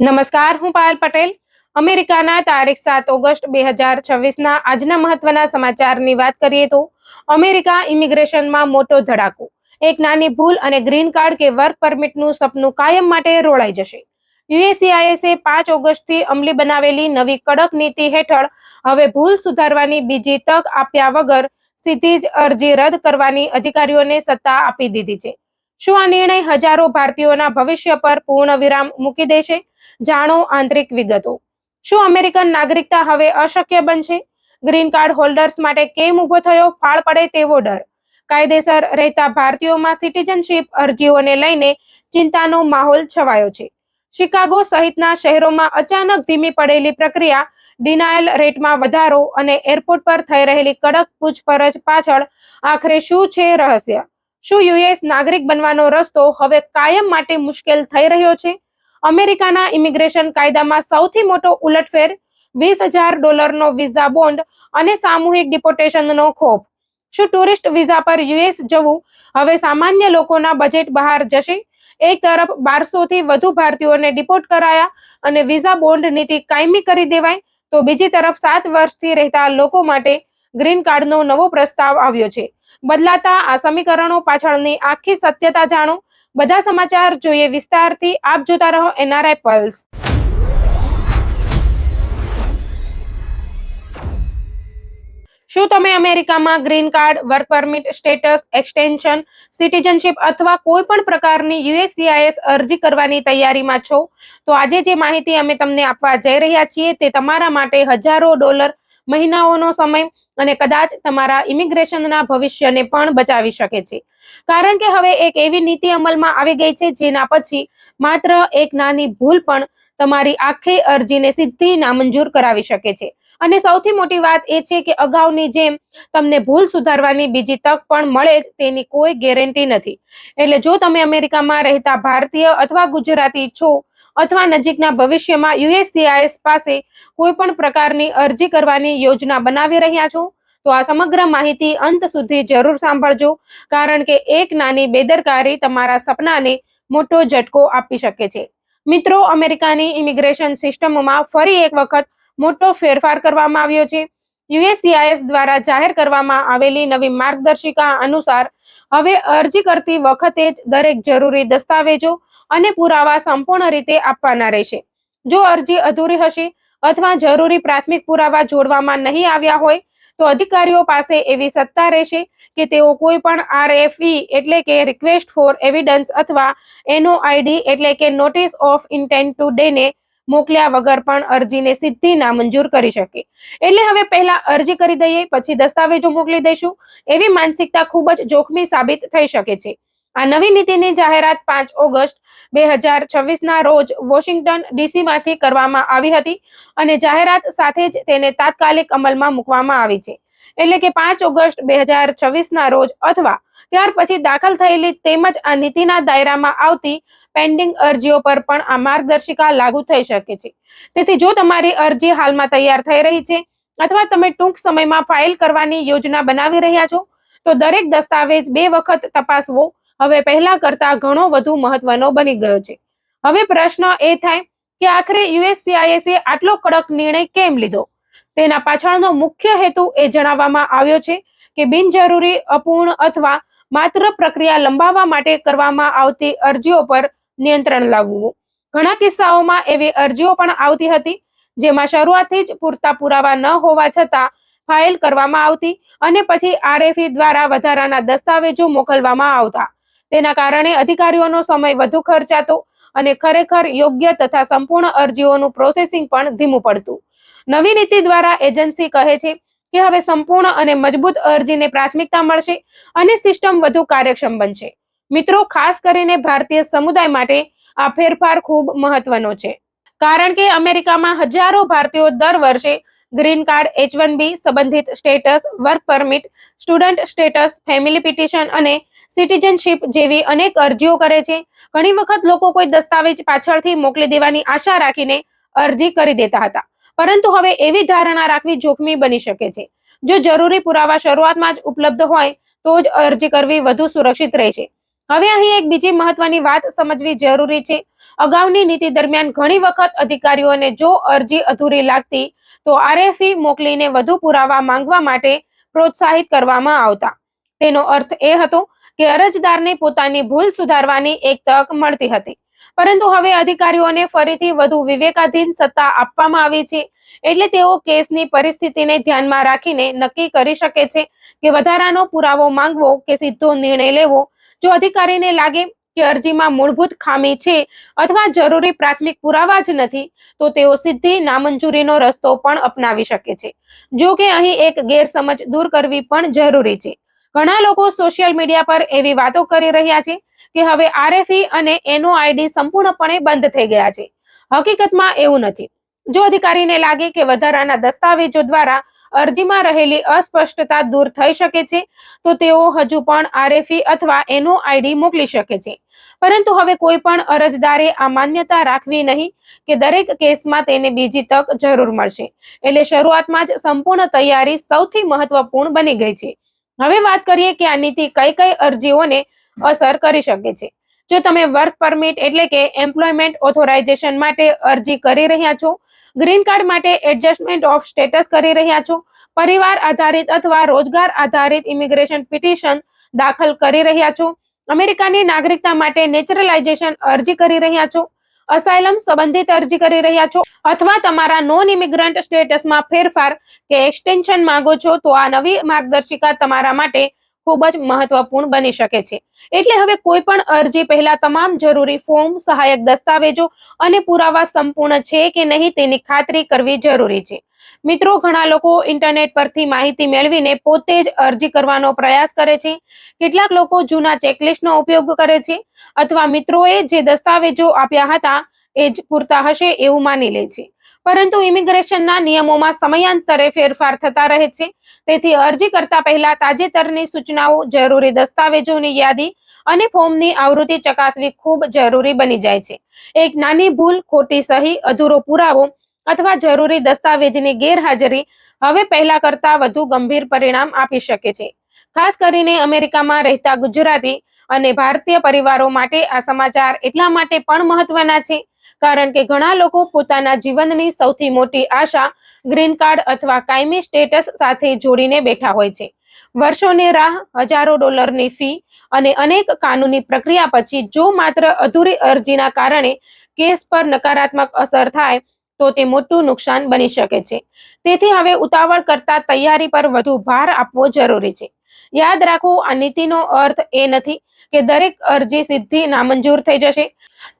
નમસ્કાર, હું પાયલ પટેલ. અમેરિકાના તારીખ 7 ઓગસ્ટ 2026ના આજના મહત્વના સમાચારની વાત કરીએ તો અમેરિકા ઇમિગ્રેશનમાં મોટો ધડાકો. એક નાની ભૂલ અને ગ્રીન કાર્ડ કે વર્ક પરમિટનું સપનું કાયમ માટે રોળાઈ જશે. યુએસસીઆઈએસે 5 ઓગસ્ટથી અમલી બનાવેલી નવી કડક નીતિ હેઠળ હવે ભૂલ સુધારવાની બીજી તક આપ્યા વગર સીધી જ અરજી રદ કરવાની અધિકારીઓને સત્તા આપી દીધી છે. શું આ નિર્ણય હજારો ભારતીયોના ભવિષ્ય પર પૂર્ણ વિરામ મૂકી દેશે? જાણો આંતરિક વિગતો. શું અમેરિકન નાગરિકતા હવે અશક્ય બનશે? ગ્રીન કાર્ડ હોલ્ડર્સ માટે કેમ ઉભો થયો ફાળ પડે તેવો ડર? કાયદેસર રહેતા ભારતીયોમાં સિટીઝનશીપ અરજીઓને લઈને ચિંતાનો માહોલ છવાયો છે. શિકાગો સહિતના શહેરોમાં અચાનક ધીમી પડેલી પ્રક્રિયા, ડિનાયલ રેટમાં વધારો અને એરપોર્ટ પર થઈ રહેલી કડક પૂછપરછ પાછળ આખરે શું છે રહસ્ય? શું યુએસ નાગરિક બનવાનો રસ્તો હવે કાયમ માટે મુશ્કેલ થઈ રહ્યો છે? અમેરિકાના ઇમિગ્રેશન કાયદામાં સૌથી મોટો ઉલટફેર, $20,000નો વિઝા બોન્ડ અને સામૂહિક ડિપોર્ટેશનનો ખોફ. શું ટુરિસ્ટ વિઝા પર યુએસ જવું હવે સામાન્ય લોકોના બજેટ બહાર જશે? એક તરફ 1200થી વધુ ભારતીયોને ડિપોર્ટ કરાયા અને વિઝા બોન્ડ નીતિ કાયમી કરી દેવાય, તો બીજી તરફ 7 વર્ષથી રહેતા લોકો માટે ગ્રીન કાર્ડનો નવો પ્રસ્તાવ આવ્યો છે. બદલાતા આ સમીકરણો પાછળની આખી સત્યતા જાણો. બધા સમાચાર જોઈએ વિસ્તારથી. આપ જોતા રહો એનઆરઆઈ પલ્સ. શું તમે અમેરિકામાં green card, work permit, status extension, citizenship અથવા કોઈ પણ પ્રકારની યુએસસીઆઈએસ અરજી કરવાની તૈયારીમાં છો? તો આજે જે માહિતી અમે તમને આપવા જઈ રહ્યા છીએ તે તમારા માટે હજારો ડોલર, મહિનાઓનો સમય અને કદાચ તમારા ઇમિગ્રેશનના ભવિષ્યને પણ બચાવી શકે છે. કારણ કે હવે એક એવી નીતિ અમલમાં આવી ગઈ છે જેના પછી માત્ર એક નાની ભૂલ પણ તમારી આખી અરજીને સીધી નામંજૂર કરાવી શકે છે. અને સૌથી મોટી વાત એ છે કે અગાઉની જેમ તમને ભૂલ સુધારવાની બીજી તક પણ મળે જ તેની કોઈ ગેરંટી નથી. એટલે જો તમે અમેરિકામાં રહેતા ભારતીય અથવા ગુજરાતી છો અથવા નજીકના ભવિષ્યમાં યુએસસીઆઈએસ પાસે કોઈ પણ પ્રકારની અરજી કરવાની યોજના બનાવી રહ્યા છો, તો આ સમગ્ર માહિતી અંત સુધી જરૂર સાંભળજો. કારણ કે એક નાની બેદરકારી તમારા સપનાને મોટો ઝટકો આપી શકે છે. મિત્રો, અમેરિકાની ઇમિગ્રેશન સિસ્ટમમાં ફરી એક વખત મોટો ફેરફાર કરવામાં આવ્યો છે. યુએસસીઆઈએસ દ્વારા જાહેર કરવામાં આવેલી નવી માર્ગદર્શિકા અનુસાર હવે અરજી કરતી વખતે જ દરેક જરૂરી દસ્તાવેજો અને પુરાવા સંપૂર્ણ રીતે આપવાના રહેશે. જો અરજી અધૂરી હશે અથવા જરૂરી પ્રાથમિક પુરાવા જોડવામાં નહીં આવ્યા હોય, તો અધિકારીઓ પાસે એવી સત્તા રહેશે કે તેઓ કોઈ પણ આરએફઈ એટલે કે રિક્વેસ્ટ ફોર એવિડન્સ અથવા એનઓઆઈડી એટલે કે નોટિસ ઓફ ઇન્ટેન્ટ ટુ ડેને મોકલ્યા વગર પણ અરજીને સીધી નામંજૂર કરી શકે. એટલે હવે પહેલા અરજી કરી દઈએ પછી દસ્તાવેજો મોકલી દઈશું, એવી માનસિકતા ખૂબ જ જોખમી સાબિત થઈ શકે છે. આ નવી નીતિની જાહેરાત 5 ઓગસ્ટ 2026ના રોજ વોશિંગ્ટન ડીસીમાંથી કરવામાં આવી હતી અને જાહેરાત સાથે જ તેને તાત્કાલિક અમલમાં મૂકવામાં આવી છે. એટલે કે 5 ઓગસ્ટ 2026ના રોજ અથવા ત્યાર પછી દાખલ થયેલી તેમજ આ નીતિના દાયરામાં આવતી પેન્ડિંગ અરજીઓ પર પણ આ માર્ગદર્શિકા લાગુ થઈ શકે છે. તેથી જો તમારી અરજી હાલમાં તૈયાર થઈ રહી છે અથવા તમે ટૂંક સમયમાં ફાઇલ કરવાની યોજના બનાવી રહ્યા છો, તો દરેક દસ્તાવેજ 2 વખત તપાસવો હવે પહેલા કરતા ઘણો વધુ મહત્વનો બની ગયો છે. હવે પ્રશ્ન એ થાય કે આખરે યુએસસીઆઈએસે આટલો કડક નિર્ણય કેમ લીધો? તેના પાછળનો મુખ્ય હેતુ એ જણાવવામાં આવ્યો છે કે બિનજરૂરી, અપૂર્ણ અથવા માત્ર પ્રક્રિયા લંબાવવા માટે કરવામાં આવતી અરજીઓ પર નિયંત્રણ લાવવું. ઘણા કિસ્સાઓમાં એવી અરજીઓ પણ આવતી હતી જેમાં શરૂઆતથી જ પૂરતા પુરાવા ન હોવા છતાં ફાઇલ કરવામાં આવતી અને પછી આરએફઈ દ્વારા વધારાના દસ્તાવેજો મોકલવામાં આવતા. તેના કારણે અધિકારીઓનો સમય વધુ ખર્ચાતો અને ખરેખર યોગ્ય તથા સંપૂર્ણ અરજીઓનું પ્રોસેસિંગ પણ ધીમું પડતું. નવી નીતિ દ્વારા એજન્સી કહે છે કે હવે સંપૂર્ણ અને મજબૂત અરજીને પ્રાથમિકતા મળશે અને સિસ્ટમ વધુ કાર્યક્ષમ બનશે. મિત્રો, ખાસ કરીને ભારતીય સમુદાય માટે આ ફેરફાર ખૂબ મહત્વનો છે. કારણ કે અમેરિકામાં હજારો ભારતીયો દર વર્ષે ગ્રીન કાર્ડ, H1B સંબંધિત status, work permit, student status, family petition અને સિટીઝનશીપ જેવી અનેક અરજીઓ કરે છે. ઘણી વખત લોકો કોઈ દસ્તાવેજ પાછળથી મોકલી દેવાની આશા રાખીને અરજી કરી દેતા હતા, પરંતુ હવે એવી ધારણા રાખવી જોખમી બની શકે છે. જો જરૂરી પુરાવા શરૂઆતમાં જ ઉપલબ્ધ હોય તો જ અરજી કરવી વધુ સુરક્ષિત રહેશે. હવે અહીં એક બીજી મહત્વની વાત સમજવી જરૂરી છે. અગાઉની નીતિ દરમિયાન ઘણી વખત અધિકારીઓને જો અરજી અધૂરી લાગતી તો આરએફઈ મોકલીને વધુ પુરાવા માંગવા માટે પ્રોત્સાહિત કરવામાં આવતા. તેનો અર્થ એ હતો કે અરજદારને પોતાની ભૂલ સુધારવાની એક તક મળતી હતી. પરંતુ હવે અધિકારીઓને ફરીથી વધુ વિવેકાધીન સત્તા આપવામાં આવી છે. એટલે તેઓ કેસની પરિસ્થિતિને ધ્યાનમાં રાખીને નક્કી કરી શકે છે કે વધારાનો પુરાવો માંગવો કે સીધો નિર્ણય લેવો. જો અધિકારીને લાગે કે અરજીમાં મૂળભૂત ખામી છે અથવા જરૂરી પ્રાથમિક પુરાવા જ નથી, તો તેઓ સીધી નામંજૂરીનો રસ્તો પણ અપનાવી શકે છે. જો કે અહીં એક ગેરસમજ દૂર કરવી પણ જરૂરી છે. ઘણા લોકો સોશિયલ મીડિયા પર એવી વાતો કરી રહ્યા છે કે હવે આરએફઈ અને એનઓઆઈડી સંપૂર્ણપણે બંધ થઈ ગયા છે. હકીકતમાં એવું નથી. જો અધિકારીને લાગે કે વધારાના દસ્તાવેજો દ્વારા અરજીમાં રહેલી અસ્પષ્ટતા દૂર થઈ શકે છે, તો તેઓ હજુ પણ આરએફઈ અથવા એનઓઆઈડી મોકલી શકે છે. પરંતુ હવે કોઈ પણ અરજદારે આ માન્યતા રાખવી નહીં કે દરેક કેસમાં તેને બીજી તક જરૂર મળશે. એટલે શરૂઆતમાં જ સંપૂર્ણ તૈયારી સૌથી મહત્વપૂર્ણ બની ગઈ છે. હવે વાત કરીએ કે આ નીતિ કઈ કઈ અરજીઓને અસર કરી શકે છે. જો તમે વર્ક પરમિટ એટલે કે એમ્પ્લોયમેન્ટ ઓથોરાઇઝેશન માટે અરજી કરી રહ્યા છો, ગ્રીન કાર્ડ માટે એડજસ્ટમેન્ટ ઓફ સ્ટેટસ કરી રહ્યા છો, પરિવાર આધારિત અથવા રોજગાર આધારિત ઇમિગ્રેશન પિટિશન દાખલ કરી રહ્યા છો, અમેરિકાની નાગરિકતા માટે નેચરલાઇઝેશન અરજી કરી રહ્યા છો, અસાયલમ સંબંધિત અરજી કરી રહ્યા છો, અથવા તમારા નોન ઇમિગ્રન્ટ સ્ટેટસમાં ફેરફાર કે એક્સટેન્શન માંગો છો, તો આ નવી માર્ગદર્શિકા તમારા માટે ખૂબ જ મહત્વપૂર્ણ બની શકે છે. એટલે હવે કોઈ પણ અરજી પહેલા તમામ જરૂરી ફોર્મ, સહાયક દસ્તાવેજો અને પુરાવા સંપૂર્ણ છે કે નહીં તેની ખાતરી કરવી જરૂરી છે. મિત્રો, ઘણા લોકો ઇન્ટરનેટ પરથી માહિતી મેળવીને પોતે જ અરજી કરવાનો પ્રયાસ કરે છે. કેટલાક લોકો જૂના ચેકલિસ્ટનો ઉપયોગ કરે છે અથવા મિત્રોએ જે દસ્તાવેજો આપ્યા હતા એ જ પૂરતા હશે એવું માની લે છે. પરંતુ ઇમિગ્રેશનના નિયમોમાં સમયાંતરે ફેરફાર થતા રહે છે. તેથી અરજી કરતા પહેલા તાજેતરની સૂચનાઓ, જરૂરી દસ્તાવેજોની યાદી અને ફોર્મની આવૃત્તિ ચકાસવી ખૂબ જરૂરી બની જાય છે. એક નાની ભૂલ, ખોટી સહી, અધૂરો પુરાવો અથવા જરૂરી દસ્તાવેજની ગેરહાજરી હવે પહેલા કરતા વધુ ગંભીર પરિણામ આપી શકે છે. ખાસ કરીને અમેરિકામાં રહેતા ગુજરાતી અને ભારતીય પરિવારો માટે આ સમાચાર એટલા માટે પણ મહત્વના છે કારણ કે ઘણા લોકો પોતાના જીવનની સૌથી મોટી આશા ગ્રીન કાર્ડ અથવા કાયમી સ્ટેટસ સાથે જોડીને બેઠા હોય છે. વર્ષોની રાહ, હજારો ડોલરની ફી અને અનેક કાનૂની પ્રક્રિયા પછી જો માત્ર અધૂરી અરજીના કારણે કેસ પર નકારાત્મક અસર થાય તો તે મોટું નુકસાન બની શકે છે. તેથી હવે ઉતાવળ કરતા તૈયારી પર વધુ ભાર આપવો જરૂરી છે. યાદ રાખો, આ નીતિનો અર્થ એ નથી કે દરેક અરજી સીધી નામંજૂર થઈ જશે.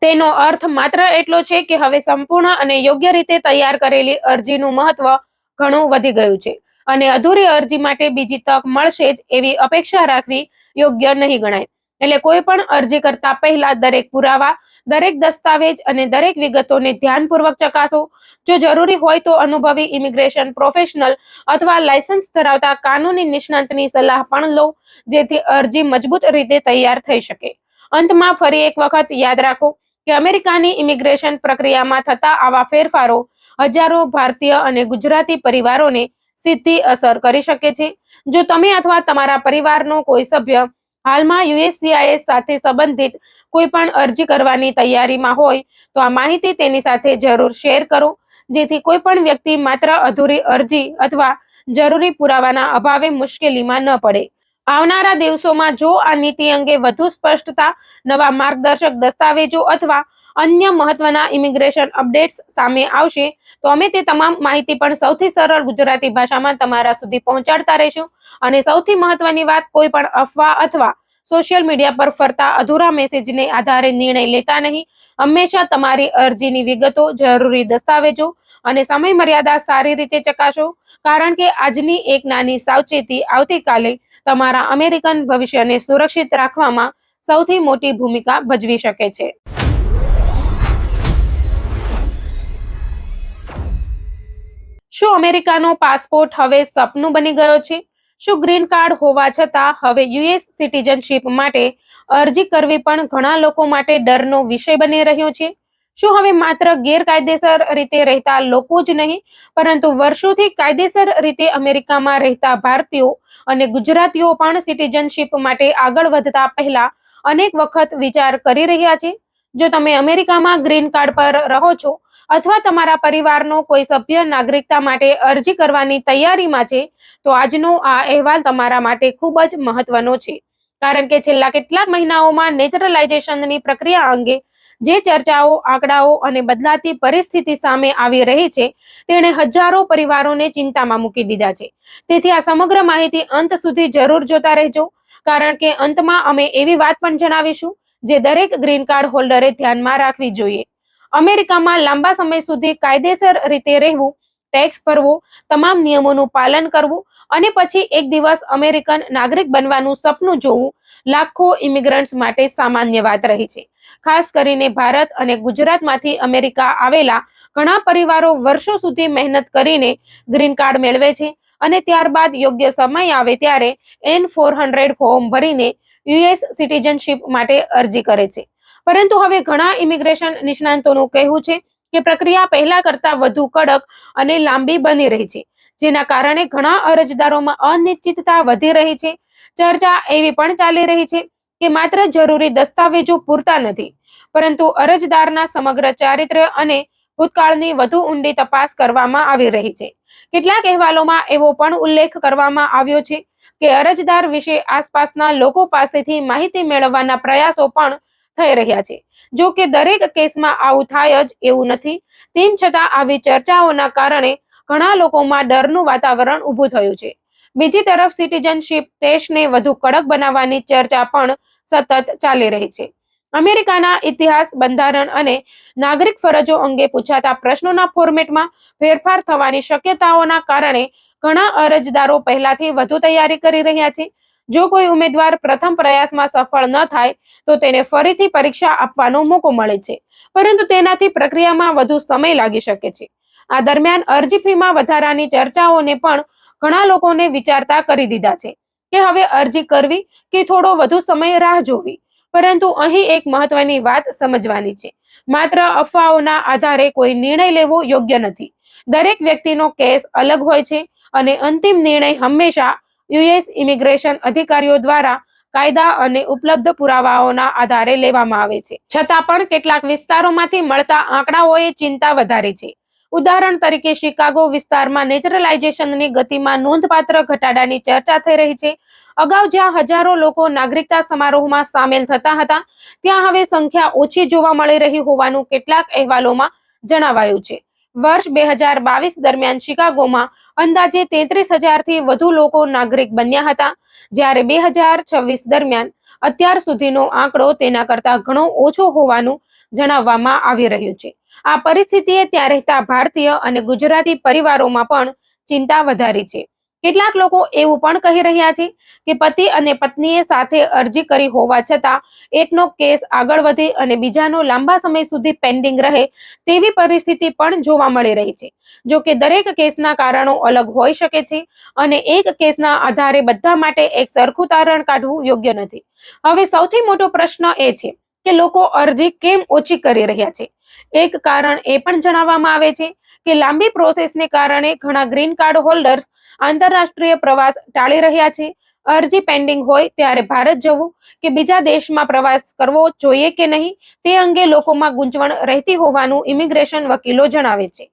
તેનો અર્થ માત્ર એટલો છે કે હવે સંપૂર્ણ અને યોગ્ય રીતે તૈયાર કરેલી અરજીનું મહત્વ ઘણું વધી ગયું છે અને અધૂરી અરજી માટે બીજી તક મળશે જ એવી અપેક્ષા રાખવી યોગ્ય નહીં ગણાય. એટલે કોઈ પણ અરજી કરતા પહેલા દરેક પુરાવા, દરેક દસ્તાવેજ અને દરેક વિગતોને ધ્યાનપૂર્વક ચકાસો. જો જરૂરી હોય તો અનુભવી ઇમિગ્રેશન પ્રોફેશનલ અથવા લાયસન્સ ધરાવતા કાનૂની નિષ્ણાતની સલાહ પણ લો, જેથી અરજી મજબૂત રીતે તૈયાર થઈ શકે. અંતમાં ફરી એક વખત યાદ રાખો કે અમેરિકાની ઇમિગ્રેશન પ્રક્રિયામાં થતા આવા ફેરફારો હજારો ભારતીય અને ગુજરાતી પરિવારોને સીધી અસર કરી શકે છે. જો તમે અથવા તમારા પરિવારનો કોઈ સભ્ય હાલમાં યુએસસીઆઈએસ સાથે સંબંધિત કોઈ પણ અરજી કરવાની તૈયારીમાં હોય તો આ માહિતી તેની સાથે જરૂર શેર કરો, જેથી કોઈ પણ વ્યક્તિ માત્ર અધૂરી અરજી અથવા જરૂરી પુરાવાના અભાવે મુશ્કેલીમાં ન પડે. આવનારા દિવસોમાં જો આ નીતિ અંગે વધુ સ્પષ્ટતા, નવા માર્ગદર્શક દસ્તાવેજો અથવા અન્ય મહત્વના ઇમિગ્રેશન અપડેટ્સ સામે આવશે તો અમે તે તમામ માહિતી પણ સૌથી સરળ ગુજરાતી ભાષામાં તમારા સુધી પહોંચાડતા રહીશું. અને સૌથી મહત્વની વાત, કોઈ પણ અફવા અથવા સોશિયલ મીડિયા પર ફરતા અધૂરા મેસેજને આધારે નિર્ણય લેતા નહીં. હંમેશા તમારી અરજીની વિગતો, જરૂરી દસ્તાવેજો અને સમય મર્યાદા સારી રીતે ચકાસો, કારણ કે આજની એક નાની સાવચેતી આવતીકાલે તમારા અમેરિકન ભવિષ્યને સુરક્ષિત રાખવામાં સૌથી મોટી ભૂમિકા ભજવી શકે છે. શું અમેરિકાનો પાસપોર્ટ હવે સપનું બની ગયો છે? શું ગ્રીન કાર્ડ હોવા છતાં હવે યુએસ સિટીઝનશિપ માટે અરજી કરવી પણ ઘણા લોકો માટે ડરનો વિષય બની રહ્યો છે? શું હવે માત્ર ગેરકાયદેસર રીતે રહેતા લોકો જ નહીં, પરંતુ વર્ષોથી કાયદેસર રીતે અમેરિકામાં રહેતા ભારતીયો અને ગુજરાતીઓ પણ સિટીઝનશિપ માટે આગળ વધતા પહેલા અનેક વખત વિચાર કરી રહ્યા છે? જો તમે અમેરિકામાં ગ્રીન કાર્ડ પર રહો છો અથવા તમારા પરિવારનો કોઈ સભ્ય નાગરિકતા માટે અરજી કરવાની તૈયારીમાં છે, તો આજનો આ અહેવાલ તમારા માટે ખૂબ જ મહત્વનો છે. કારણ કે છેલ્લા કેટલાક મહિનાઓમાં નેચરલાઇઝેશનની પ્રક્રિયા અંગે જે ચર્ચાઓ, આંકડાઓ અને બદલાતી પરિસ્થિતિ સામે આવી રહી છે, તેણે હજારો પરિવારોને ચિંતામાં મૂકી દીધા છે. તેથી આ સમગ્ર માહિતી અંત સુધી જરૂર જોતા રહેજો, કારણ કે અંતમાં અમે એવી વાત પણ જણાવીશું જે દરેક ગ્રીન કાર્ડ હોલ્ડરે ધ્યાનમાં રાખવી જોઈએ. અમેરિકામાં લાંબા સમય સુધી કાયદેસર રીતે રહેવું, ટેક્સ ભરવો, તમામ નિયમોનું પાલન કરવું અને પછી એક દિવસ અમેરિકન નાગરિક બનવાનું સપનું જોવું લાખો ઇમિગ્રન્ટ્સ માટે સામાન્ય વાત રહી છે. ખાસ કરીને ભારત અને ગુજરાતમાંથી અમેરિકા આવેલા ઘણા પરિવારો વર્ષો સુધી મહેનત કરીને ગ્રીન કાર્ડ મેળવે છે અને ત્યારબાદ યોગ્ય સમય આવે ત્યારે N-400 ફોર્મ ભરીને યુએસ સિટીઝનશીપ માટે અરજી કરે છે. પરંતુ હવે ઘણા ઇમિગ્રેશન નિષ્ણાંતોનું કહેવું છે કે પ્રક્રિયા પહેલા કરતા વધુ કડક અને લાંબી બની રહી છે, જેના કારણે ઘણા અરજદારોમાં અનિશ્ચિતતા વધી રહી છે. ચર્ચા એવી પણ ચાલી રહી છે કે માત્ર જરૂરી દસ્તાવેજો પૂરતા નથી, પરંતુ અરજદારના સમગ્ર ચારિત્ર્ય અને ભૂતકાળની વધુ ઊંડી તપાસ કરવામાં આવી રહી છે. કેટલાક અહેવાલોમાં એવો પણ ઉલ્લેખ કરવામાં આવ્યો છે કે અરજદાર વિશે આસપાસના લોકો પાસેથી માહિતી મેળવવાના પ્રયાસો પણ થઈ રહ્યા છે. જો કે દરેક કેસમાં આવું થાય જ એવું નથી. તેમ છતાં આવી ચર્ચાઓના કારણે ઘણા લોકોમાં ડરનું વાતાવરણ ઊભું થયું છે. બીજી તરફ સિટીઝનશીપ ટેસ્ટને વધુ કડક બનાવવાની ચર્ચા પણ સતત ચાલી રહી છે. અમેરિકાના ઇતિહાસ, બંધારણ અને નાગરિક ફરજો અંગે પૂછાતા પ્રશ્નોના ફોર્મેટમાં ફેરફાર થવાની શક્યતાઓના કારણે ઘણા અરજદારો પહેલાથી વધુ તૈયારી કરી રહ્યા છે. જો કોઈ ઉમેદવાર પ્રથમ પ્રયાસમાં સફળ ન થાય તો તેને ફરીથી પરીક્ષા આપવાનો મોકો મળે છે, પરંતુ તેનાથી પ્રક્રિયામાં વધુ સમય લાગી શકે છે. આ દરમિયાન અરજી ફીમાં વધારાની ચર્ચાઓને પણ ઘણા લોકોને વિચારતા કરી દીધા છે કે હવે અરજી કરવી કે થોડો વધુ સમય રાહ જોવી. પરંતુ અહીં એક મહત્વની વાત સમજવાની છે. માત્ર અફવાઓના આધારે કોઈ નિર્ણય લેવો યોગ્ય નથી. દરેક વ્યક્તિનો કેસ અલગ હોય છે અને અંતિમ નિર્ણય હંમેશા યુએસ ઇમિગ્રેશન અધિકારીઓ દ્વારા કાયદા અને ઉપલબ્ધ પુરાવાઓના આધારે લેવામાં આવે છે. છતાં પણ કેટલાક વિસ્તારોમાંથી મળતા આંકડાઓએ ચિંતા વધારી છે. ઉદાહરણ તરીકે શિકાગો વિસ્તારમાં નેચરલાઇઝેશનની ગતિમાં નોંધપાત્ર ઘટાડાની ચર્ચા થઈ રહી છે. અગાઉ જ્યાં હજારો લોકો નાગરિકતા સમારોહમાં સામેલ થતા હતા, ત્યાં હવે સંખ્યા ઓછી જોવા મળી રહી હોવાનું કેટલાક અહેવાલોમાં જણાવાયું છે. વર્ષ 2022 દરમિયાન શિકાગોમાં અંદાજે 33,000થી વધુ લોકો નાગરિક બન્યા હતા, જ્યારે 2026 દરમિયાન અત્યાર સુધીનો આંકડો તેના કરતા ઘણો ઓછો હોવાનું જણાવવામાં આવી રહ્યું છે. આ પરિસ્થિતિએ ત્યાં રહેતા ભારતીય અને ગુજરાતી પરિવારોમાં પણ ચિંતા વધારી છે. કેટલાક લોકો એવું પણ કહી રહ્યા છે કે પતિ અને પત્નીએ સાથે અરજી કરી હોવા છતાં એકનો કેસ આગળ વધે અને બીજાનો લાંબા સમય સુધી પેન્ડિંગ રહે તેવી પરિસ્થિતિ પણ જોવા મળી રહી છે. જો કે દરેક કેસના કારણો અલગ હોઈ શકે છે અને એક કેસના આધારે બધા માટે એક સરખું તારણ કાઢવું યોગ્ય નથી. હવે સૌથી મોટો પ્રશ્ન એ છે કે લોકો અરજી કેમ ઓછી કરી રહ્યા છે. એક કારણ એ પણ જણાવવામાં આવે છે કે લાંબી પ્રોસેસને કારણે ઘણા ગ્રીન કાર્ડ હોલ્ડર્સ આંતરરાષ્ટ્રીય પ્રવાસ ટાળી રહ્યા છે. અરજી પેન્ડિંગ હોય ત્યારે ભારત જવું કે બીજા દેશમાં પ્રવાસ કરવો જોઈએ કે નહીં તે અંગે લોકોમાં ગૂંચવણ રહેતી હોવાનું ઇમિગ્રેશન વકીલો જણાવે છે.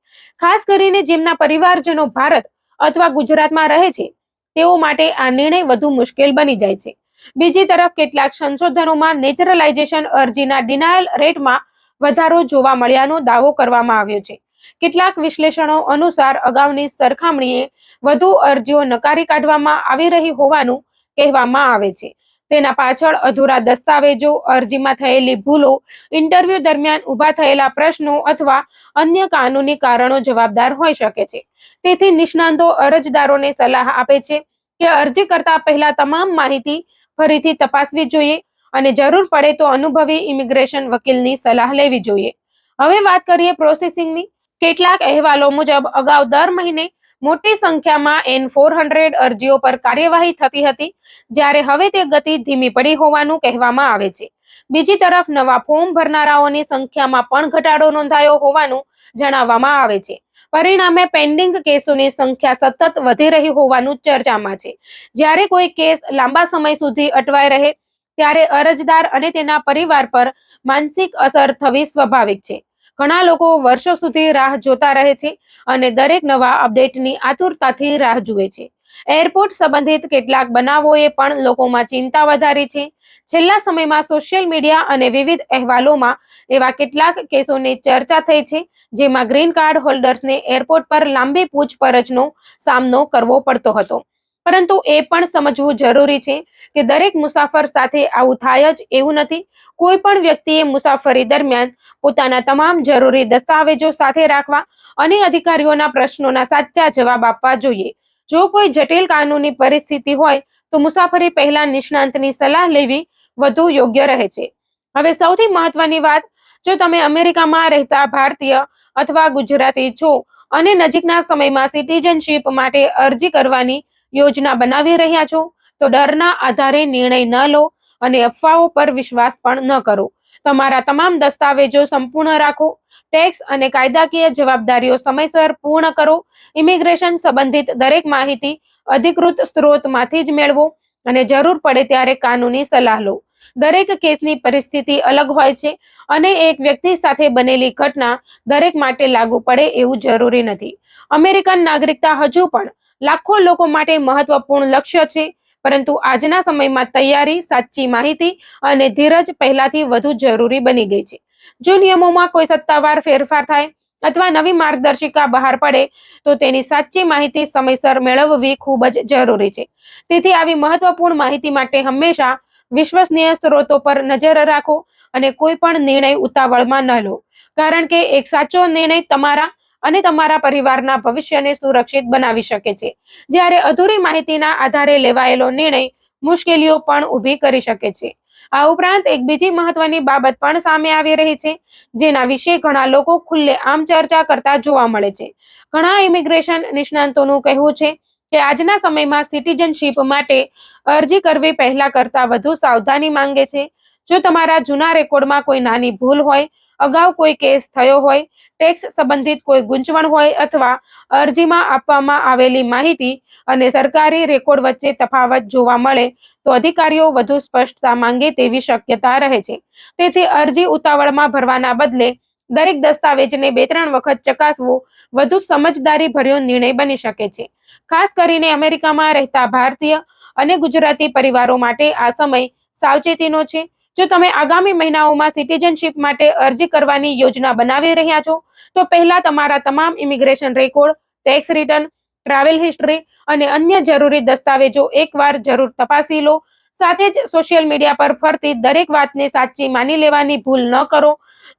ખાસ કરીને જેમના પરિવારજનો ભારત અથવા ગુજરાતમાં રહે છે, તેઓ માટે આ નિર્ણય વધુ મુશ્કેલ બની જાય છે. બીજી તરફ કેટલાક સંશોધનોમાં નેચરલાઇઝેશન અરજીના ડિનાયલ રેટમાં વધારો જોવા મળ્યાનો દાવો કરવામાં આવ્યો છે. કેટલાક વિશ્લેષણો અનુસાર અગાઉની સરખામણીએ વધુ અરજીઓ નકારી કાઢવામાં આવી રહી હોવાનું કહેવામાં આવે છે. તેના પાછળ અધૂરા દસ્તાવેજો, અરજીમાં થયેલી ભૂલો, ઇન્ટરવ્યુ દરમિયાન ઊભા થયેલા પ્રશ્નો અથવા અન્ય કાનૂની કારણો જવાબદાર હોઈ શકે છે. તેથી નિષ્ણાંતો અરજદારોને સલાહ આપે છે કે અરજી કરતા પહેલા તમામ માહિતી ફરીથી તપાસવી જોઈએ અને જરૂર પડે તો અનુભવી ઇમિગ્રેશન વકીલની સલાહ લેવી જોઈએ. હવે વાત કરીએ પ્રોસેસિંગની. કેટલાક અહેવાલો મુજબ અગાઉ દર મહિને મોટી સંખ્યામાં N-400 અરજીઓ પર કાર્યવાહી થતી હતી, જ્યારે હવે તે ગતિ ધીમી પડી હોવાનું કહેવામાં આવે છે. બીજી તરફ નવા ફોર્મ ભરનારાઓની સંખ્યામાં પણ ઘટાડો નોંધાયો હોવાનું જણાવવામાં આવે છે. પરિણામે પેન્ડિંગ કેસોની સંખ્યા સતત વધી રહી હોવાનું ચર્ચામાં છે. જ્યારે કોઈ કેસ લાંબા સમય સુધી અટવાઈ રહે ત્યારે અરજદાર અને તેના પરિવાર પર માનસિક અસર થવી સ્વાભાવિક છે. ઘણા લોકો વર્ષો સુધી રાહ જોતા રહે છે અને દરેક નવા અપડેટની આતુરતાથી રાહ જુએ છે. એરપોર્ટ સંબંધિત કેટલાક બનાવોએ પણ લોકોમાં ચિંતા વધારી છે. છેલ્લા સમયમાં સોશિયલ મીડિયા અને વિવિધ અહેવાલોમાં એવા કેટલાક કેસોની ચર્ચા થઈ છે, જેમાં ગ્રીન કાર્ડ હોલ્ડર્સને એરપોર્ટ પર લાંબી પૂછપરછનો સામનો કરવો પડતો હતો. પરંતુ એ પણ સમજવું જરૂરી છે કે દરેક મુસાફર સાથે આવું થાય જ એવું નથી. કોઈ પણ વ્યક્તિએ મુસાફરી દરમિયાન પોતાના તમામ જરૂરી દસ્તાવેજો સાથે રાખવા અને અધિકારીઓના પ્રશ્નોના સાચા જવાબ આપવા જોઈએ. જો કોઈ જટિલ કાનૂની પરિસ્થિતિ હોય તો મુસાફરી પહેલા નિષ્ણાંતની સલાહ લેવી વધુ યોગ્ય રહે છે. હવે સૌથી મહત્વની વાત, જો તમે અમેરિકામાં રહેતા ભારતીય અથવા ગુજરાતી છો અને નજીકના સમયમાં સિટીઝનશીપ માટે અરજી કરવાની યોજના બનાવી રહ્યા છો, તો ડરના આધારે નિર્ણય ન લો અને અફવાઓ પર વિશ્વાસ પણ ન કરો. તમારા તમામ દસ્તાવેજો સંપૂર્ણ રાખો. ટેક્સ અને કાયદાકીય જવાબદારીઓ સમયસર પૂર્ણ કરો. ઇમિગ્રેશન સંબંધિત દરેક માહિતી અધિકૃત સ્ત્રોતમાંથી જ મેળવો અને જરૂર પડે ત્યારે કાનૂની સલાહ લો. દરેક કેસની પરિસ્થિતિ અલગ હોય છે અને એક વ્યક્તિ સાથે બનેલી ઘટના દરેક માટે લાગુ પડે એવું જરૂરી નથી. અમેરિકન નાગરિકતા હજુ પણ લાખો લોકો માટે મહત્વપૂર્ણ લક્ષ્ય છે, પરંતુ આજના સમયમાં તૈયારી, સાચી માહિતી અને ધીરજ પહેલાથી વધુ જરૂરી બની ગઈ છે. જો નિયમોમાં કોઈ સત્તાવાર ફેરફાર થાય અથવા નવી માર્ગદર્શિકા બહાર પડે તો તેની સાચી માહિતી સમયસર મેળવવી ખૂબ જ જરૂરી છે. તેથી આવી મહત્વપૂર્ણ માહિતી માટે હંમેશા વિશ્વસનીય સ્ત્રોતો પર નજર રાખો અને કોઈ પણ નિર્ણય ઉતાવળમાં ન લો, કારણ કે એક સાચો નિર્ણય તમારા અને તમારા પરિવારના ભવિષ્યને સુરક્ષિત બનાવી શકે છે, જ્યારે અધૂરી માહિતીના આધારે લેવાયેલો નિર્ણય મુશ્કેલીઓ પણ ઊભી કરી શકે છે. આ ઉપરાંત એક બીજી મહત્વની બાબત પણ સામે આવી રહી છે, જેના વિશે ઘણા લોકો ખુલ્લેઆમ ચર્ચા કરતા જોવા મળે છે. ઘણા ઇમિગ્રેશન નિષ્ણાતોનું કહેવું છે કે આજના સમયમાં સિટીઝનશીપ માટે અરજી કરવી પહેલા કરતા વધુ સાવધાની માંગે છે. જો તમારા જૂના રેકોર્ડમાં કોઈ નાની ભૂલ હોય, અગાઉ કોઈ કેસ થયો હોય, ટેક્સ સંબંધિત કોઈ ગૂંચવણ હોય અથવા અરજીમાં આપવામાં આવેલી માહિતી અને સરકારી રેકોર્ડ વચ્ચે તફાવત જોવા મળે, તો અધિકારીઓ વધુ સ્પષ્ટતા માંગે તેવી શક્યતા રહે છે. તેથી અરજી ઉતાવળમાં ભરવાના બદલે દરેક દસ્તાવેજને 2-3 વખત ચકાસવો વધુ સમજદારીભર્યો નિર્ણય બની શકે છે. ખાસ કરીને અમેરિકામાં રહેતા ભારતીય અને ગુજરાતી પરિવારો માટે આ સમય સાવચેતીનો છે. જો તમે આગામી મહિનાઓમાં સિટીઝનશીપ માટે અરજી કરવાની યોજના બનાવી રહ્યા છો, તો પહેલા તમારા તમામ immigration record, tax return, travel history અને અન્ય જરૂરી દસ્તાવેજો એકવાર જરૂર તપાસી લો. સાથે જ સોશિયલ મીડિયા પર ફરતી દરેક વાતને સાચી માની લેવાની ભૂલ ન કરો.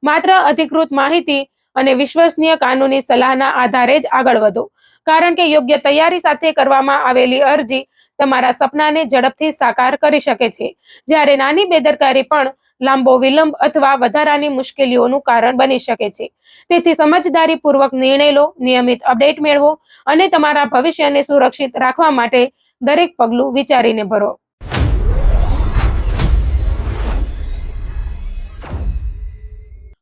માત્ર અધિકૃત માહિતી અને વિશ્વસનીય કાનૂની સલાહના આધારે જ આગળ વધો, કારણ કે યોગ્ય તૈયારી સાથે કરવામાં આવેલી અરજી તમારા સપનાને ઝડપથી સાકાર કરી શકે છે, જ્યારે નાની બેદરકારી પણ લાંબો વિલંબ અથવા વધારાની મુશ્કેલીઓનું કારણ બની શકે છે. તેથી સમજદારીપૂર્વક નિર્ણય લો, નિયમિત અપડેટ મેળવો અને તમારા ભવિષ્યને સુરક્ષિત રાખવા માટે દરેક પગલું વિચારીને ભરો.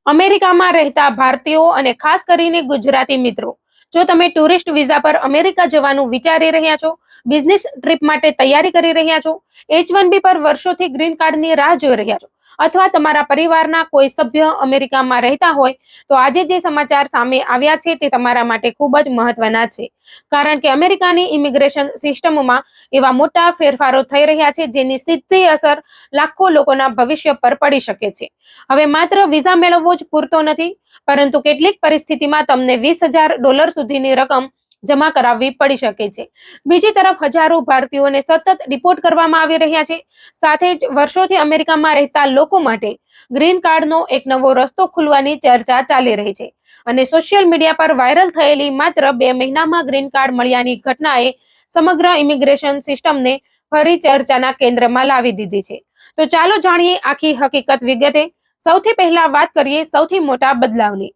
અમેરિકામાં રહેતા ભારતીયો અને ખાસ કરીને ગુજરાતી મિત્રો, જો તમે ટુરિસ્ટ વિઝા પર અમેરિકા જવાનું વિચારી રહ્યા છો, બિઝનેસ ટ્રીપ માટે તૈયારી કરી રહ્યા છો, H-1B પર વર્ષોથી ગ્રીન કાર્ડની રાહ જોઈ રહ્યા છો, અથવા તમારા પરિવારના કોઈ સભ્ય અમેરિકામાં રહેતા હોય, તો આજે જે સમાચાર સામે આવ્યા છે તે તમારા માટે ખૂબ જ મહત્વના છે, કારણ કે અમેરિકાની ઇમિગ્રેશન સિસ્ટમમાં એવા મોટા ફેરફારો થઈ રહ્યા છે જેની સીધી અસર લાખો લોકોના ભવિષ્ય પર પડી શકે છે. હવે માત્ર વિઝા મેળવવો જ પૂરતો નથી, પરંતુ કેટલીક પરિસ્થિતિમાં તમને $20,000 સુધીની રકમ જમા કરાવવી પડી શકે છે. બીજી તરફ હજારો ભારતીયોને સતત ડિપોર્ટ કરવામાં આવી રહ્યા છે. સાથે જ વર્ષોથી અમેરિકામાં રહેતા લોકો માટે ગ્રીન કાર્ડનો એક નવો રસ્તો ખુલવાની ચર્ચા ચાલી રહી છે. અને સોશિયલ મીડિયા પર વાયરલ થયેલી માત્ર 2 મહિનામાં ગ્રીન કાર્ડ મળ્યાની ઘટનાએ સમગ્ર ઇમિગ્રેશન સિસ્ટમને ફરી ચર્ચાના કેન્દ્રમાં લાવી દીધી છે. તો ચાલો જાણીએ આખી હકીકત વિગતે. સૌથી પહેલા વાત કરીએ સૌથી મોટા બદલાવની.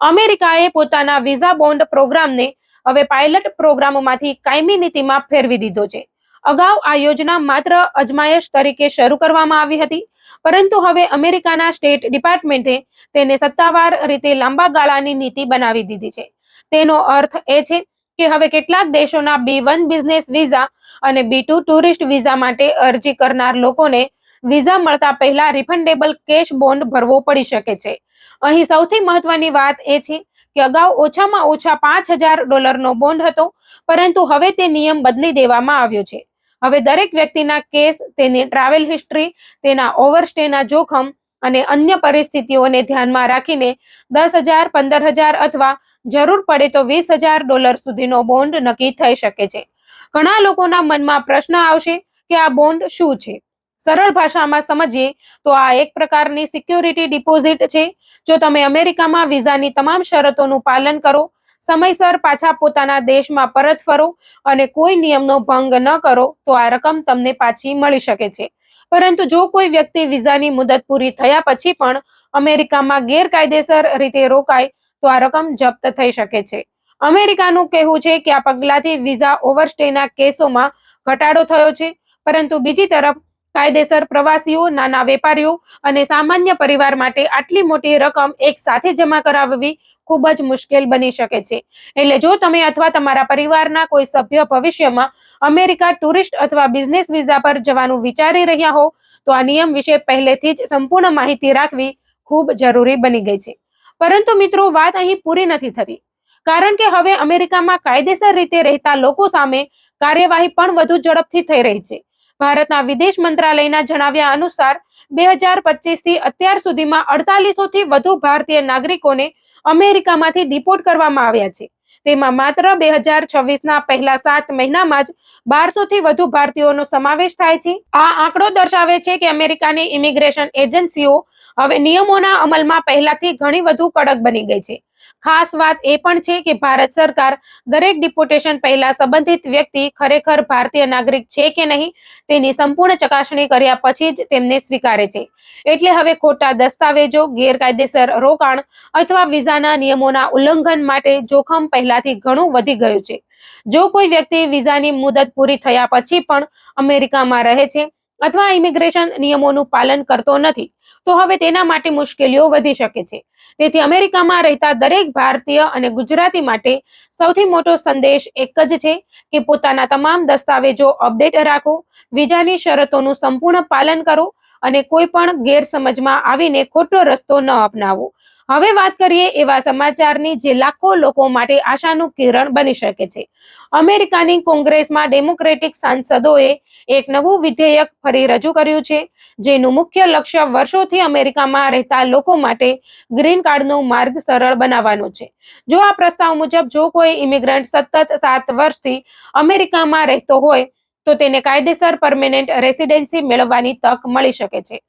અમેરિકાએ પોતાના વિઝા બોન્ડ પ્રોગ્રામને હવે પાયલટ પ્રોગ્રામમાંથી કાયમી નીતિમાં ફેરવી દીધો છે. અગાઉ આ યોજના માત્ર અજમાયશ તરીકે શરૂ કરવામાં આવી હતી, પરંતુ હવે અમેરિકાના સ્ટેટ ડિપાર્ટમેન્ટે તેને સત્તાવાર રીતે લાંબા ગાળાની નીતિ બનાવી દીધી છે. તેનો અર્થ એ છે કે હવે કેટલાક દેશોના B1 બિઝનેસ વિઝા અને B2 ટુરિસ્ટ વિઝા માટે અરજી કરનાર લોકોને વિઝા મળતા પહેલા રિફંડેબલ કેશ બોન્ડ ભરવો પડી શકે છે. અહીં સૌથી મહત્વની વાત એ છે કે અગાઉ ઓછામાં ઓછા $5,000નો બોન્ડ હતો, પરંતુ હવે તે નિયમ બદલી દેવામાં આવ્યો છે. હવે દરેક વ્યક્તિના કેસ, તેની ટ્રાવેલ હિસ્ટ્રી, તેના ઓવરસ્ટેના જોખમ અને અન્ય પરિસ્થિતિઓને ધ્યાનમાં રાખીને 10,000, 15,000 અથવા જરૂર પડે તો $20,000 સુધીનો બોન્ડ નક્કી થઈ શકે છે. ઘણા લોકોના મનમાં પ્રશ્ન આવશે કે આ બોન્ડ શું છે? સરળ ભાષામાં સમજીએ તો આ એક પ્રકારની સિક્યોરિટી ડિપોઝિટ છે. જો તમે અમેરિકામાં વિઝાની તમામ શરતોનું પાલન કરો, સમયસર પાછા પોતાના દેશમાં પરત ફરો અને કોઈ નિયમનો ભંગ ન કરો, તો આ રકમ તમને પાછી મળી શકે છે. પરંતુ જો કોઈ વ્યક્તિ વિઝાની મુદત પૂરી થયા પછી પણ અમેરિકામાં ગેરકાયદેસર રીતે રોકાય, તો આ રકમ જપ્ત થઈ શકે છે. અમેરિકાનું કહેવું છે કે આ પગલાંથી વિઝા ઓવરસ્ટેના કેસોમાં ઘટાડો થયો છે, પરંતુ બીજી તરફ કાયદેસર પ્રવાસીઓ, નાના વેપારીઓ અને સામાન્ય પરિવાર માટે આટલી મોટી રકમ એક સાથે જમા કરાવવી ખૂબ જ મુશ્કેલ બની શકે છે. એટલે જો તમે અથવા તમારા પરિવારના કોઈ સભ્ય ભવિષ્યમાં અમેરિકા ટુરિસ્ટ અથવા બિઝનેસ વિઝા પર જવાનું વિચારી રહ્યા હો, તો આ નિયમ વિશે પહેલેથી જ સંપૂર્ણ માહિતી રાખવી ખૂબ જરૂરી બની ગઈ છે. પરંતુ મિત્રો, વાત અહીં પૂરી નથી થતી, કારણ કે હવે અમેરિકામાં કાયદેસર રીતે રહેતા લોકો સામે કાર્યવાહી પણ વધુ ઝડપથી થઈ રહી છે. ભારતના વિદેશ મંત્રાલયના જણાવ્યા અનુસાર 2025થી અત્યાર સુધીમાં 4800 થી વધુ ભારતીય નાગરિકોને અમેરિકામાંથી ડિપોર્ટ કરવામાં આવ્યા છે. તેમાં માત્ર 2026ના પહેલા 7 મહિનામાં જ 1200 થી વધુ ભારતીયોનો સમાવેશ થાય છે. આ આંકડો દર્શાવે છે કે અમેરિકાની ઇમિગ્રેશન એજન્સીઓ હવે નિયમોના અમલમાં પહેલાથી ઘણી વધુ કડક બની ગઈ છે. ખાસ વાત એ પણ છે કે ભારત સરકાર દરેક ડિપોર્ટેશન પહેલા સંબંધિત વ્યક્તિ ખરેખર ભારતીય નાગરિક છે કે નહીં તેની સંપૂર્ણ ચકાસણી કર્યા પછી જ તેમને સ્વીકારે છે. એટલે હવે ખોટા દસ્તાવેજો, ગેરકાયદેસર રોકાણ અથવા વિઝાના નિયમોના ઉલ્લંઘન માટે જોખમ પહેલાથી ઘણું વધી ગયું છે. જો કોઈ વ્યક્તિ વિઝાની મુદત પૂરી થયા પછી પણ અમેરિકામાં રહે છે અથવા ઇમિગ્રેશન નિયમોનું પાલન કરતો નથી, તો હવે તેના માટે મુશ્કેલીઓ વધી શકે છે. તેથી અમેરિકામાં રહેતા દરેક ભારતીય અને ગુજરાતી માટે સૌથી મોટો સંદેશ એક જ છે કે પોતાના તમામ દસ્તાવેજો અપડેટ રાખો, વિઝાની શરતોનું સંપૂર્ણ પાલન કરો અને કોઈ પણ ગેરસમજમાં આવીને ખોટો રસ્તો ન અપનાવો. હવે વાત કરીએ એવા સમાચારની જે લાખો લોકો માટે આશાનું કિરણ બની શકે છે. અમેરિકાની કોંગ્રેસમાં ડેમોક્રેટિક સાંસદોએ એક નવું વિધેયક ફરી રજૂ કર્યું છે, જેનું મુખ્ય લક્ષ્ય વર્ષોથી અમેરિકામાં રહેતા લોકો માટે ગ્રીન કાર્ડનો માર્ગ સરળ બનાવવાનો છે. જો આ પ્રસ્તાવ મુજબ જો કોઈ ઇમિગ્રન્ટ સતત 7 વર્ષથી અમેરિકામાં રહેતો હોય, તો તેને કાયદેસર પરમેનન્ટ રેસિડેન્સી મેળવવાની તક મળી શકે છે.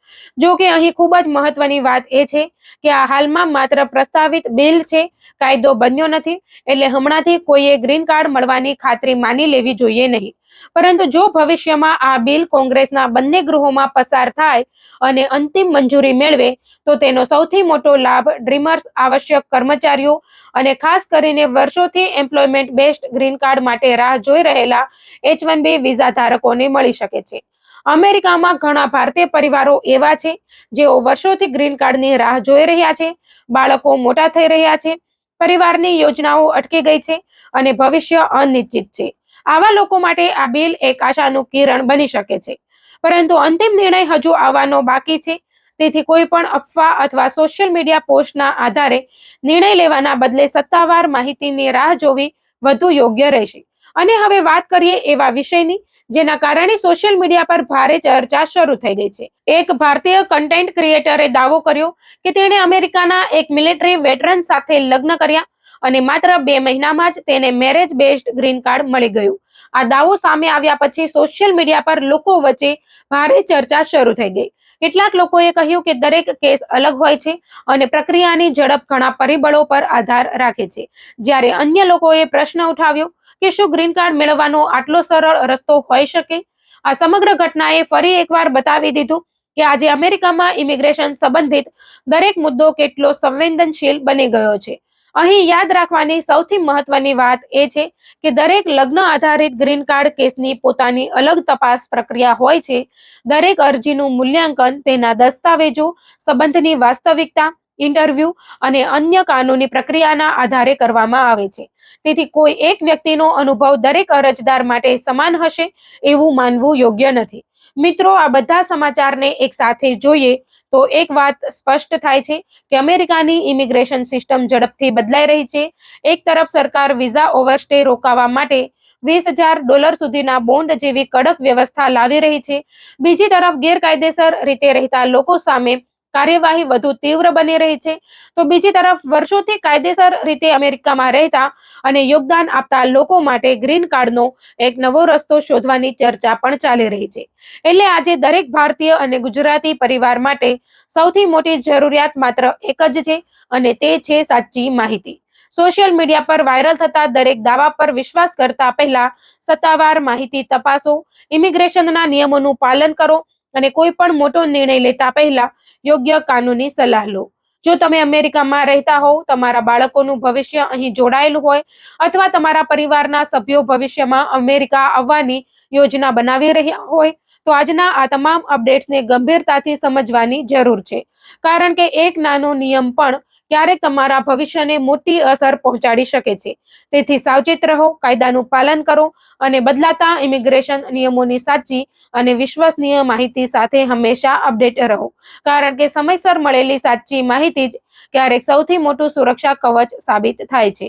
જો કે અહીં ખૂબ જ મહત્વની વાત એ છે કે આ હાલમાં માત્ર પ્રસ્તાવિત બિલ છે, કાયદો બન્યો નથી. એટલે હમણાંથી કોઈએ ગ્રીન કાર્ડ મળવાની ખાતરી માની લેવી જોઈએ નહીં. પરંતુ જો ભવિષ્યમાં આ બિલ કોંગ્રેસના બંને ગૃહોમાં પસાર થાય અને અંતિમ મંજૂરી મેળવે, તો તેનો સૌથી મોટો લાભ ડ્રીમર્સ, આવશ્યક કર્મચારીઓ અને ખાસ કરીને વર્ષોથી એમ્પ્લોયમેન્ટ બેસ્ડ ગ્રીન કાર્ડ માટે રાહ જોઈ રહેલા H-1B વિઝા ધારકોને મળી શકે છે. અમેરિકામાં ઘણા ભારતીય પરિવારો એવા છે જેઓ વર્ષોથી ગ્રીન કાર્ડની રાહ જોઈ રહ્યા છે. બાળકો મોટા થઈ રહ્યા છે, પરિવારની યોજનાઓ અટકી ગઈ છે અને ભવિષ્ય અનિશ્ચિત છે. આવા લોકો માટે આ બિલ એક આશાનું કિરણ બની શકે છે. પરંતુ અંતિમ નિર્ણય હજુ આવવાનો બાકી છે. તેથી કોઈ પણ અફવા અથવા સોશિયલ મીડિયા પોસ્ટના આધારે નિર્ણય લેવાના બદલે સત્તાવાર માહિતીની રાહ જોવી વધુ યોગ્ય રહેશે. અને હવે વાત કરીએ એવા વિષયની જેના કારણે સોશિયલ મીડિયા પર ભારે ચર્ચા શરૂ થઈ ગઈ છે. એક ભારતીય કન્ટેન્ટ ક્રિએટરે દાવો કર્યો કે તેણે અમેરિકાના એક મિલિટરી વેટરન સાથે લગ્ન કર્યા અને માત્ર 2 મહિનામાં જ તેને મેરેજ બેઝડ ગ્રીન કાર્ડ મળી ગયું. આ દાવો સામે આવ્યા પછી સોશિયલ મીડિયા પર લોકો વચ્ચે ભારે ચર્ચા શરૂ થઈ ગઈ. કેટલાક લોકોએ કહ્યું કે દરેક કેસ અલગ હોય છે અને પ્રક્રિયાની ઝડપ ઘણા પરિબળો પર આધાર રાખે છે. જ્યારે અન્ય લોકોએ પ્રશ્ન ઉઠાવ્યો કે શું ગ્રીન કાર્ડ મેળવવાનો આટલો સરળ રસ્તો હોઈ શકે? આ સમગ્ર ઘટનાએ ફરી એકવાર બતાવી દીધું કે આજે અમેરિકામાં ઇમિગ્રેશન સંબંધિત દરેક મુદ્દો કેટલો સંવેદનશીલ બની ગયો છે. અહીં યાદ રાખવાની સૌથી મહત્વની વાત એ છે કે દરેક લગ્ન આધારિત ગ્રીન કાર્ડ કેસની પોતાની અલગ તપાસ પ્રક્રિયા હોય છે. દરેક અરજીનું મૂલ્યાંકન તેના દસ્તાવેજો, સંબંધની વાસ્તવિકતા, ઇન્ટરવ્યૂ અને અન્ય કાનૂની પ્રક્રિયાના આધારે કરવામાં આવે છે. તેથી કોઈ એક વ્યક્તિનો અનુભવ દરેક અરજદાર માટે સમાન હશે એવું માનવું યોગ્ય નથી. મિત્રો, આ બધા સમાચારને એક સાથે જોઈએ તો એક વાત સ્પષ્ટ થાય છે કે અમેરિકાની ઇમિગ્રેશન સિસ્ટમ ઝડપથી બદલાઈ રહી છે. એક તરફ સરકાર વિઝા ઓવરસ્ટે રોકવા માટે $20,000 સુધીના બોન્ડ જેવી કડક વ્યવસ્થા લાવી રહી છે. બીજી તરફ ગેરકાયદેસર રીતે રહેતા લોકો સામે કાર્યવાહી વધુ તીવ્ર બની રહી છે. તો બીજી તરફ વર્ષોથી કાયદેસર રીતે અમેરિકામાં રહેતા અને યોગદાન આપતા લોકો માટે ગ્રીન કાર્ડનો એક નવો રસ્તો શોધવાની ચર્ચા પણ ચાલી રહી છે. એટલે આજે દરેક ભારતીય અને ગુજરાતી પરિવાર માટે સૌથી મોટી જરૂરિયાત માત્ર એક જ છે, અને તે છે સાચી માહિતી. સોશિયલ મીડિયા પર વાયરલ થતા દરેક દાવા પર વિશ્વાસ કરતા પહેલા સત્તાવાર માહિતી તપાસો, ઇમિગ્રેશનના નિયમોનું પાલન કરો અને કોઈ પણ મોટો નિર્ણય લેતા પહેલા યોગ્ય કાનૂની સલાહ લો. જો તમે અમેરિકામાં રહેતા હોવ, તમારા બાળકોનું ભવિષ્ય અહીં જોડાયેલું હોય અથવા તમારા પરિવારના સભ્યો ભવિષ્યમાં અમેરિકા આવવાની યોજના બનાવી રહ્યા હોય, તો આજના આ તમામ અપડેટ્સને ગંભીરતાથી સમજવાની જરૂર છે. કારણ કે એક નાનો નિયમ પણ ક્યારેક તમારા ભવિષ્યને મોટી અસર પહોંચાડી શકે છે. તેથી સાવચેત રહો, કાયદાનું પાલન કરો અને બદલાતા ઇમિગ્રેશન નિયમોની સાચી અને વિશ્વસનીય માહિતી સાથે હંમેશા અપડેટ રહો. કારણ કે સમયસર મળેલી સાચી માહિતી જ ક્યારેક સૌથી મોટું સુરક્ષા કવચ સાબિત થાય છે.